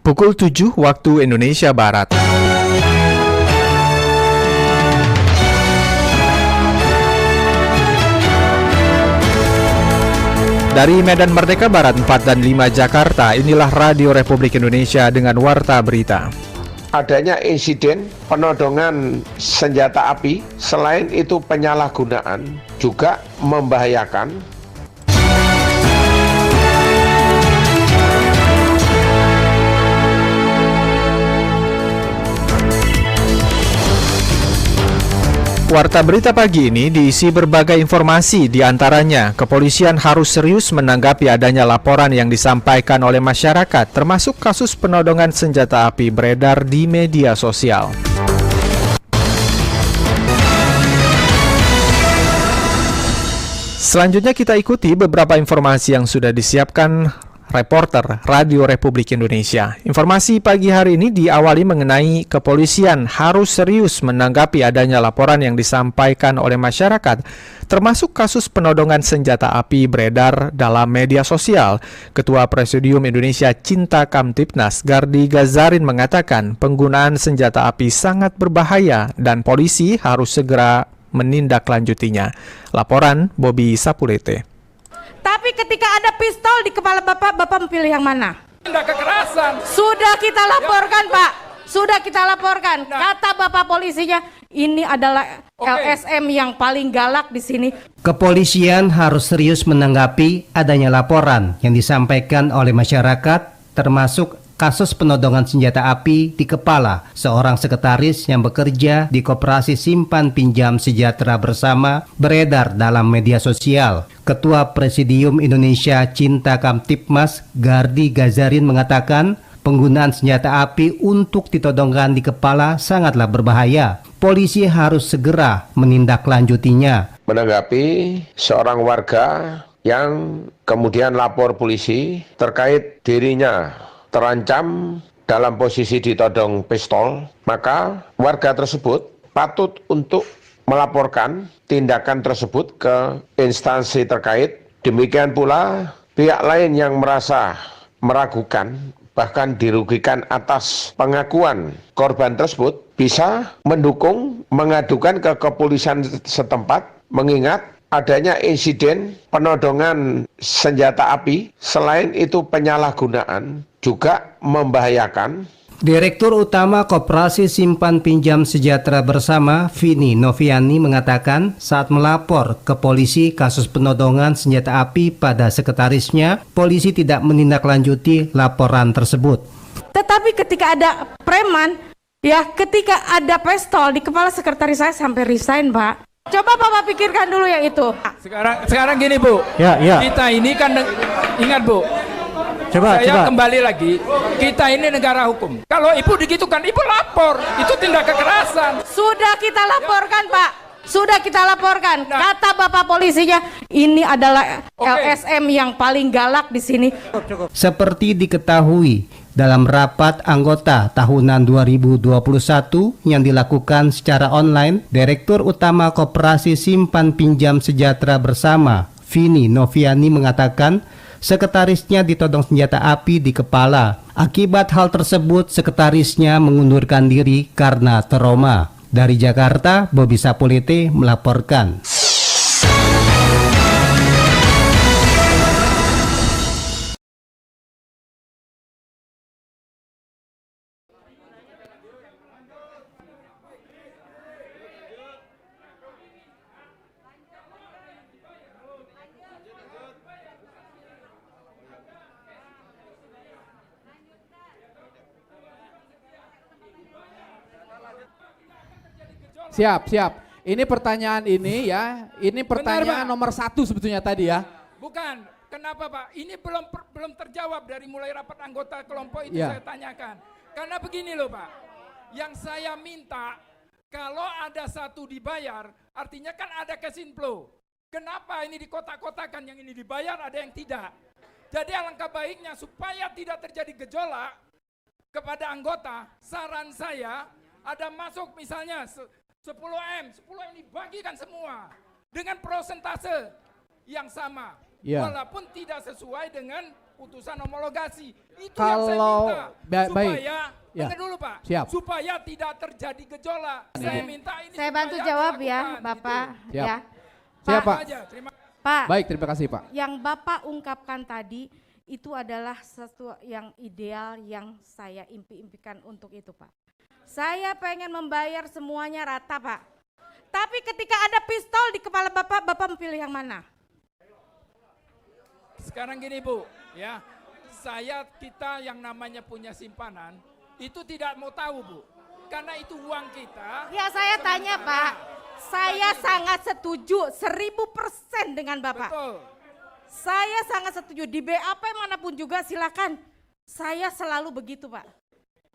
Pukul 7 waktu Indonesia Barat. Dari Medan Merdeka Barat 4 dan 5 Jakarta, inilah Radio Republik Indonesia dengan Warta Berita. Adanya insiden penodongan senjata api, selain itu penyalahgunaan, juga membahayakan. Warta Berita pagi ini diisi berbagai informasi, diantaranya kepolisian harus serius menanggapi adanya laporan yang disampaikan oleh masyarakat, termasuk kasus penodongan senjata api beredar di media sosial. Selanjutnya kita ikuti beberapa informasi yang sudah disiapkan reporter Radio Republik Indonesia. Informasi pagi hari ini diawali mengenai kepolisian harus serius menanggapi adanya laporan yang disampaikan oleh masyarakat, termasuk kasus penodongan senjata api beredar dalam media sosial. Ketua Presidium Indonesia Cinta Kamtipnas, Gardi Gazarin mengatakan penggunaan senjata api sangat berbahaya dan polisi harus segera menindaklanjutinya. Laporan Bobby Sapulete. Tapi ketika ada pistol di kepala Bapak memilih yang mana? Tindak kekerasan. Sudah kita laporkan, Pak. Sudah kita laporkan. Kata Bapak polisinya, ini adalah LSM yang paling galak di sini. Kepolisian harus serius menanggapi adanya laporan yang disampaikan oleh masyarakat, termasuk kasus penodongan senjata api di kepala seorang sekretaris yang bekerja di Koperasi Simpan Pinjam Sejahtera Bersama beredar dalam media sosial. Ketua Presidium Indonesia Cinta Kamtipmas, Gardi Gazarin mengatakan penggunaan senjata api untuk ditodongkan di kepala sangatlah berbahaya. Polisi harus segera menindaklanjutinya. Menanggapi seorang warga yang kemudian lapor polisi terkait dirinya terancam dalam posisi ditodong pistol, maka warga tersebut patut untuk melaporkan tindakan tersebut ke instansi terkait. Demikian pula pihak lain yang merasa meragukan bahkan dirugikan atas pengakuan korban tersebut bisa mendukung mengadukan ke kepolisian setempat, mengingat adanya insiden penodongan senjata api, selain itu penyalahgunaan, juga membahayakan. Direktur Utama Koperasi Simpan Pinjam Sejahtera Bersama, Vini Noviani, mengatakan saat melapor ke polisi kasus penodongan senjata api pada sekretarisnya, polisi tidak menindaklanjuti laporan tersebut. Tetapi ketika ada preman, ketika ada pistol di kepala sekretaris saya sampai resign, Pak. Coba Bapak pikirkan dulu yang itu. Sekarang gini, Bu. Ya. Kita ini kan ingat, Bu. Saya kembali lagi, kita ini negara hukum. Kalau Ibu digitukan, Ibu lapor. Itu tindak kekerasan. Sudah kita laporkan, Pak. Sudah kita laporkan. Kata Bapak polisinya, ini adalah LSM yang paling galak di sini. Seperti diketahui dalam rapat anggota tahunan 2021 yang dilakukan secara online, Direktur Utama Koperasi Simpan Pinjam Sejahtera Bersama, Vini Noviani, mengatakan sekretarisnya ditodong senjata api di kepala. Akibat hal tersebut, sekretarisnya mengundurkan diri karena trauma. Dari Jakarta, Bobby Sapulete melaporkan. Siap. Ini pertanyaan ini pertanyaan nomor 1 sebetulnya tadi ya. Bukan, kenapa Pak? Ini belum terjawab dari mulai rapat anggota kelompok itu saya tanyakan. Karena begini loh Pak, yang saya minta kalau ada satu dibayar, artinya kan ada cash inflow. Kenapa ini di kotak-kotakan, yang ini dibayar ada yang tidak? Jadi alangkah baiknya supaya tidak terjadi gejolak kepada anggota, saran saya ada masuk misalnya 10M dibagikan semua dengan prosentase yang sama. Ya. Walaupun tidak sesuai dengan putusan homologasi. Itu Kalau- yang saya minta. baik. Supaya, Ya. dengar dulu Pak. Siap. Supaya tidak terjadi gejolak. Saya minta ini Saya bantu supaya jawab ya, dilakukan, Bapak. gitu. Siap. Ya. Siap, Pak, Pak. Aja, terima Pak, Baik, terima kasih Pak. yang Bapak ungkapkan tadi itu adalah sesuatu yang ideal yang saya impi-impikan untuk itu, Pak. Saya pengen membayar semuanya rata, Pak. Tapi ketika ada pistol di kepala Bapak, Bapak memilih yang mana? Sekarang gini Bu, ya, kita yang namanya punya simpanan, itu tidak mau tahu Bu, karena itu uang kita. Ya saya tanya Pak, saya sangat setuju 1000% dengan Bapak. Betul. Saya sangat setuju, di BAP manapun juga silakan. Saya selalu begitu Pak.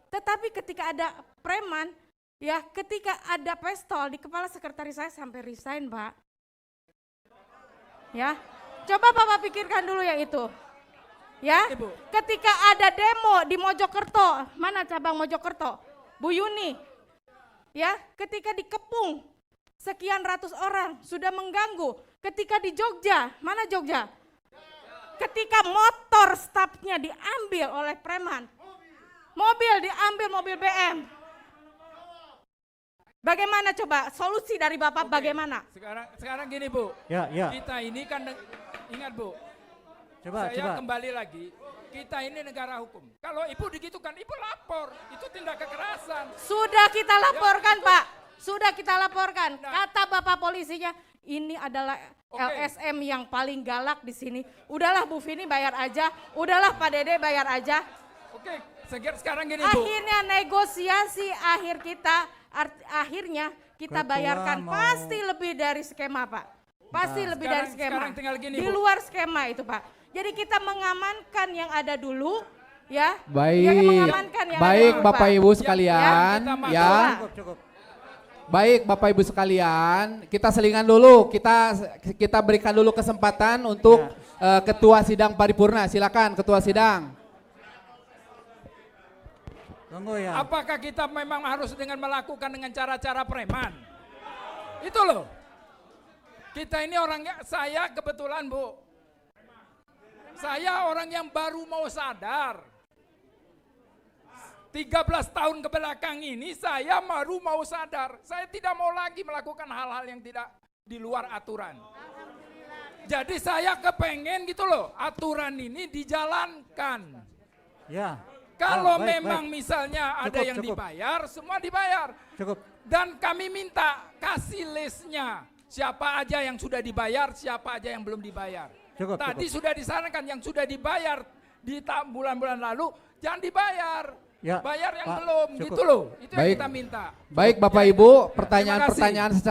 Tetapi ketika ada preman, ya ketika ada pistol di kepala sekretaris saya sampai resign Pak. Ya, coba Bapak pikirkan dulu yang itu. Ya, Ibu. ketika ada demo di Mojokerto, mana cabang Mojokerto? Bu Yuni, ya, ketika dikepung sekian ratus orang sudah mengganggu. Ketika di Jogja, mana Jogja? Ketika motor stafnya diambil oleh preman, mobil diambil, mobil BM. Bagaimana coba solusi dari Bapak? Bagaimana? Sekarang gini Bu, Ya. kita ini kan ingat Bu, Coba. saya kembali lagi, kita ini negara hukum. Kalau Ibu digitukan, Ibu lapor, itu tindak kekerasan. Sudah kita laporkan Pak, sudah kita laporkan. Nah. Kata Bapak polisinya, ini adalah Oke. LSM yang paling galak di sini. Udahlah Bu Vini bayar aja, udahlah Pak Dede bayar aja. Oke, sekarang gini Bu. Akhirnya negosiasi akhirnya kita Ketua bayarkan mau- pasti lebih dari skema Pak. Pasti lebih dari skema. Sekarang tinggal gini, Di Bu. luar skema itu Pak. Jadi kita mengamankan yang ada dulu ya. Baik. Ya, mengamankan yang ada Baik dulu, Bapak Pak. Ibu sekalian, kita masuk, ya. Cukup, cukup. Baik Bapak Ibu sekalian, kita selingan dulu. Kita berikan dulu kesempatan untuk Ketua Sidang Paripurna. Silakan Ketua Sidang. Tunggu ya. Apakah kita memang harus dengan melakukan dengan cara-cara preman? Itu loh. Kita ini orangnya, saya kebetulan Bu, saya orang yang baru mau sadar. 13 tahun ke belakang ini saya baru mau sadar. Saya tidak mau lagi melakukan hal-hal yang tidak di luar aturan. Jadi saya kepengen gitu loh, aturan ini dijalankan. Ya. Kalau Oh, baik, memang baik. misalnya ada Cukup, yang cukup. dibayar, semua dibayar. Cukup. Dan kami minta kasih listnya. Siapa aja yang sudah dibayar, siapa aja yang belum dibayar. Cukup, Tadi cukup. sudah disarankan yang sudah dibayar di bulan-bulan lalu, jangan dibayar. Ya, Bayar yang Pak, belum, cukup. gitu loh. Itu yang Baik. kita minta. Baik Bapak Ya, Ibu, terima kasih. pertanyaan-pertanyaan secara